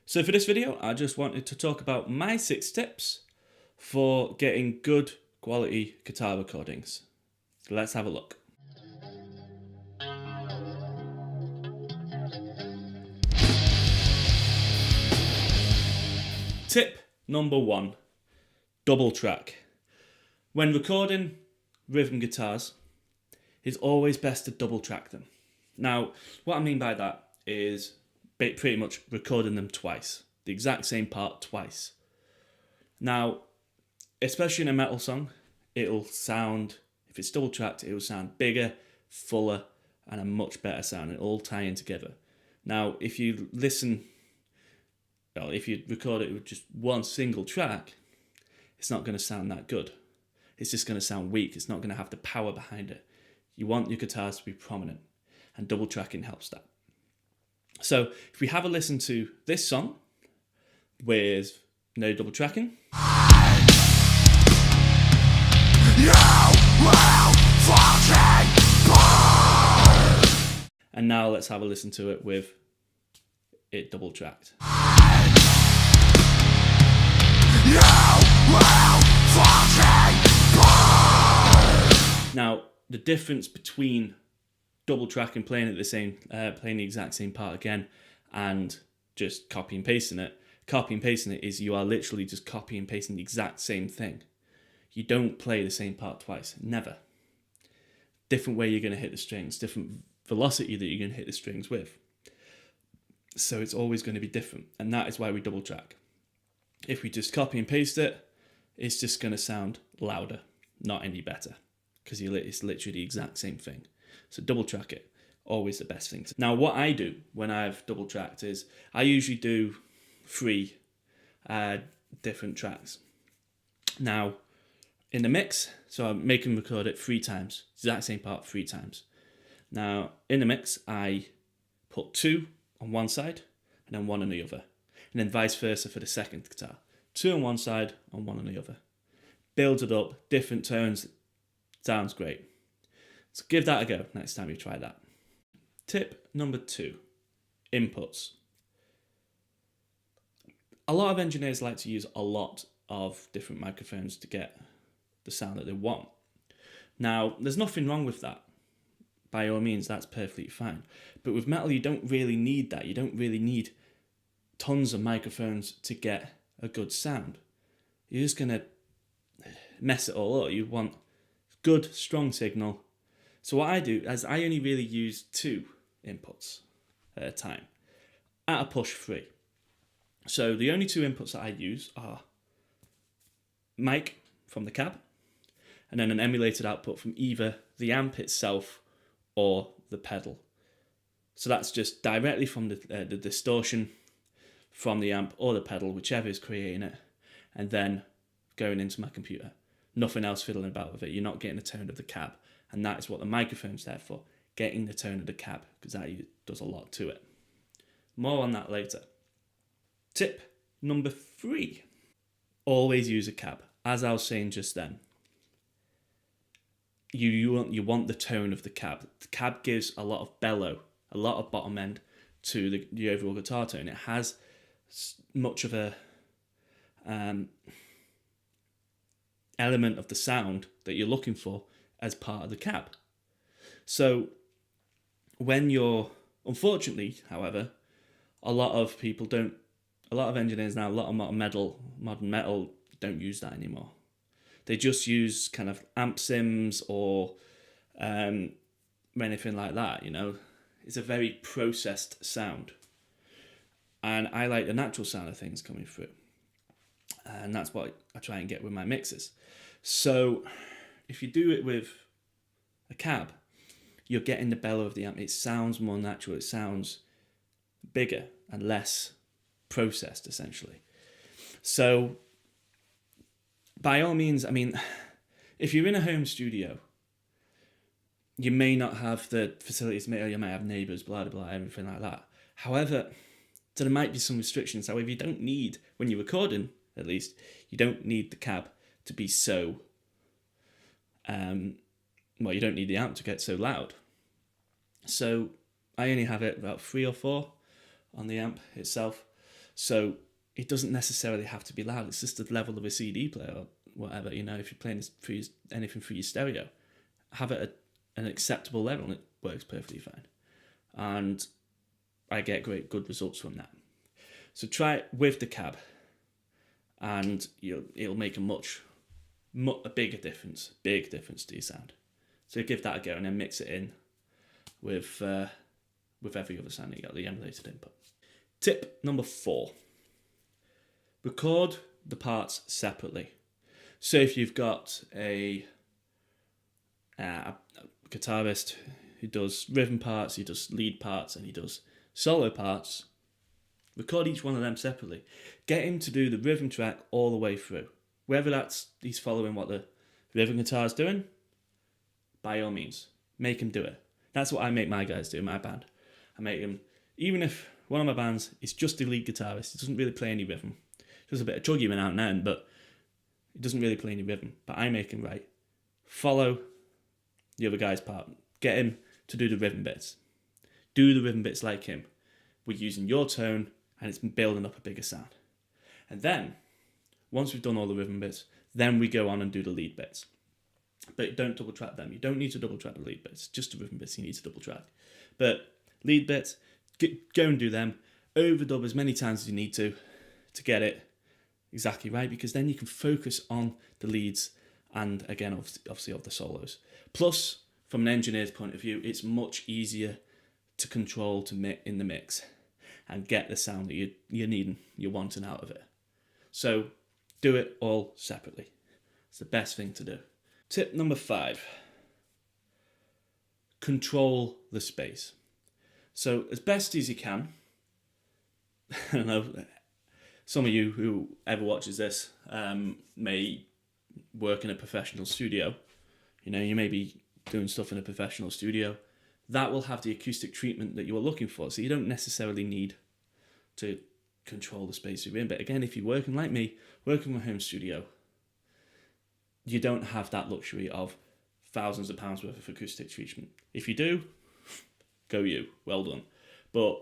So for this video, I just wanted to talk about my 6 tips for getting good quality guitar recordings. Let's have a look. Tip number 1, double track. When recording rhythm guitars, it's always best to double track them. Now, what I mean by that is pretty much recording them twice, the exact same part twice. Now, especially in a metal song, it'll sound, if it's double tracked, it'll sound bigger, fuller, and a much better sound. It'll all tie in together. Now, if you record it with just one single track, it's not going to sound that good. It's just going to sound weak. It's not going to have the power behind it. You want your guitars to be prominent, and double tracking helps that. So if we have a listen to this song with no double tracking. And now let's have a listen to it with it double tracked. Now, the difference between double track and playing the exact same part again, and just copy and pasting it. Copy and pasting it is you are literally just copy and pasting the exact same thing. You don't play the same part twice, never. Different way you're going to hit the strings, different velocity that you're going to hit the strings with. So it's always going to be different, and that is why we double track. If we just copy and paste it, it's just going to sound louder, not any better, because it's literally the exact same thing. So double track it, always the best thing. Now what I do when I've double tracked is I usually do 3 different tracks. Now in the mix, so I make and record it 3 times, exact same part 3 times. Now in the mix I put 2 on one side and then 1 on the other, and then vice versa for the second guitar. 2 on one side and 1 on the other. Builds it up, different tones, sounds great. So give that a go next time you try that. Tip number 2, inputs. A lot of engineers like to use a lot of different microphones to get the sound that they want. Now, there's nothing wrong with that. By all means, that's perfectly fine. But with metal, you don't really need that. You don't really need tons of microphones to get a good sound. You're just going to mess it all up. You want good, strong signal. So what I do is I only really use 2 inputs at a time, at a push 3. So the only 2 inputs that I use are mic from the cab, and then an emulated output from either the amp itself or the pedal. So that's just directly from the distortion from the amp or the pedal, whichever is creating it, and then going into my computer. Nothing else fiddling about with it. You're not getting the tone of the cab. And that is what the microphone's there for, getting the tone of the cab, because that does a lot to it. More on that later. Tip number 3, always use a cab. As I was saying just then, you want the tone of the cab. The cab gives a lot of bellow, a lot of bottom end to the overall guitar tone. It has much of a element of the sound that you're looking for as part of the cab. So when unfortunately, however, a lot of engineers now, a lot of modern metal don't use that anymore. They just use kind of amp sims or anything like that, It's a very processed sound. And I like the natural sound of things coming through. And that's what I try and get with my mixes. So if you do it with a cab, you're getting the bellow of the amp. It sounds more natural. It sounds bigger and less processed, essentially. So by all means, if you're in a home studio, you may not have the facilities, you might have neighbours, blah, blah, blah, everything like that. However, there might be some restrictions. However, you don't need, when you're recording, at least, you don't need the cab to be so, you don't need the amp to get so loud. So I only have it about 3 or 4 on the amp itself. So it doesn't necessarily have to be loud. It's just the level of a CD player or whatever. If you're playing anything through your stereo, have it at an acceptable level and it works perfectly fine. And I get good results from that. So try it with the cab, and it'll make a big difference to your sound. So give that a go and then mix it in with every other sound you got, the emulated input. Tip number 4. Record the parts separately. So if you've got a guitarist who does rhythm parts, he does lead parts, and he does solo parts, record each one of them separately. Get him to do the rhythm track all the way through. Whether that's he's following what the rhythm guitar's doing, by all means, make him do it. That's what I make my guys do in my band. I make him, even if one of my bands is just the lead guitarist, he doesn't really play any rhythm. Just a bit of chuggy now and then, but he doesn't really play any rhythm. But I make him follow the other guy's part. Get him to do the rhythm bits. Do the rhythm bits like him. We're using your tone, and it's been building up a bigger sound. And then, once we've done all the rhythm bits, then we go on and do the lead bits. But don't double track them. You don't need to double track the lead bits. Just the rhythm bits you need to double track. But lead bits, go and do them. Overdub as many times as you need to get it exactly right, because then you can focus on the leads and, again, obviously of the solos. Plus, from an engineer's point of view, it's much easier to control in the mix and get the sound that you're needing, you're wanting out of it. So do it all separately. It's the best thing to do. Tip number 5. Control the space. So as best as you can, I don't know, some of you who ever watches this may work in a professional studio. You may be doing stuff in a professional studio. That will have the acoustic treatment that you are looking for. So you don't necessarily need to control the space you're in. But again, if you're working like me, working in a home studio, you don't have that luxury of thousands of pounds worth of acoustic treatment. If you do, go you. Well done. But,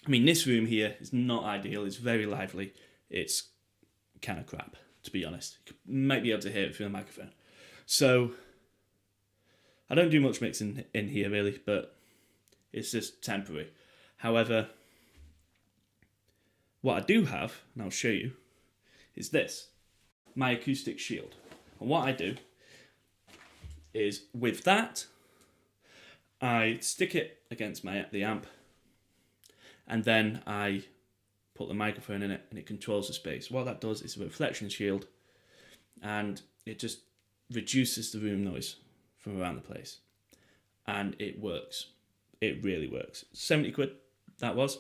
this room here is not ideal. It's very lively. It's kind of crap, to be honest. You might be able to hear it through the microphone. So, I don't do much mixing in here, really, but it's just temporary. However, what I do have, and I'll show you, is this. My acoustic shield. And what I do is with that, I stick it against the amp, and then I put the microphone in it, and it controls the space. What that does is a reflection shield, and it just reduces the room noise from around the place. And it works. It really works. 70 quid, that was.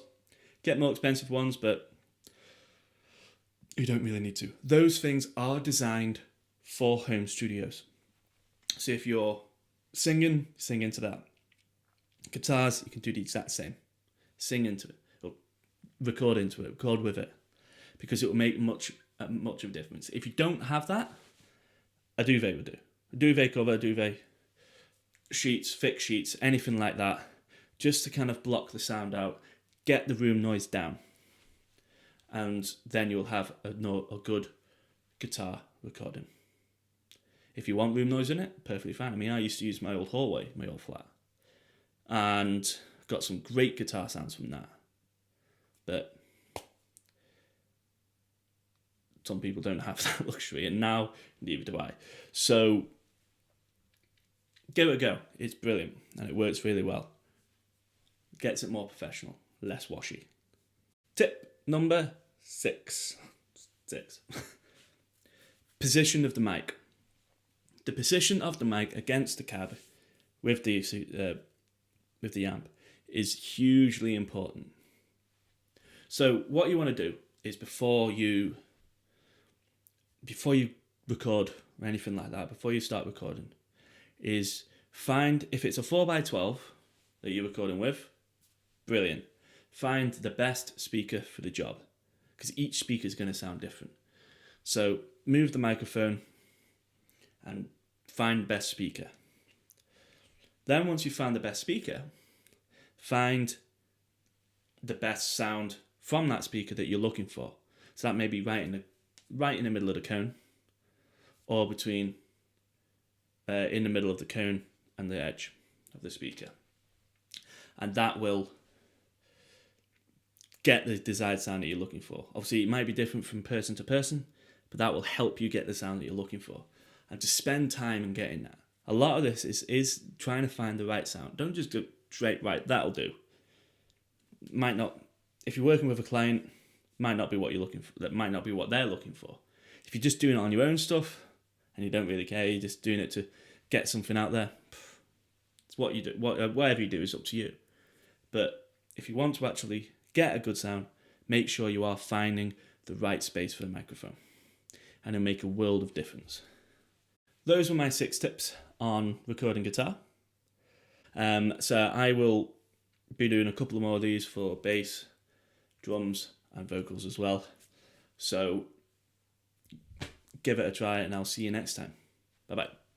Get more expensive ones, but you don't really need to. Those things are designed for home studios. So if you're singing, sing into that. Guitars, you can do the exact same. Sing into it, or record into it, record with it, because it will make much of a difference. If you don't have that, a duvet would do. A duvet cover, a duvet sheets, fixed sheets, anything like that, just to kind of block the sound out, get the room noise down, and then you'll have a good guitar recording. If you want room noise in it, perfectly fine. I used to use my old hallway, my old flat, and got some great guitar sounds from that. But some people don't have that luxury, and now neither do I. So give it a go. It's brilliant, and it works really well. Gets it more professional, less washy. Tip number 6. Position of the mic. The position of the mic against the cab with the amp is hugely important. So what you want to do is before you record or anything like that, before you start recording, is find, if it's a 4x12 that you're recording with, brilliant. Find the best speaker for the job, because each speaker is going to sound different. So move the microphone and find the best speaker. Then once you've found the best speaker, find the best sound from that speaker that you're looking for. So that may be right in the middle of the cone, or between in the middle of the cone and the edge of the speaker. And that will get the desired sound that you're looking for. Obviously, it might be different from person to person, but that will help you get the sound that you're looking for. And to spend time in getting that. A lot of this is trying to find the right sound. Don't just go straight, right, that'll do. Might not, if you're working with a client, might not be what you're looking for. That might not be what they're looking for. If you're just doing it on your own stuff and you don't really care, you're just doing it to get something out there, it's what you do. Whatever you do is up to you. But if you want to actually get a good sound, make sure you are finding the right space for the microphone, and it'll make a world of difference. Those were my 6 tips on recording guitar. So I will be doing a couple more of these for bass, drums, and vocals as well. So give it a try, and I'll see you next time. Bye-bye.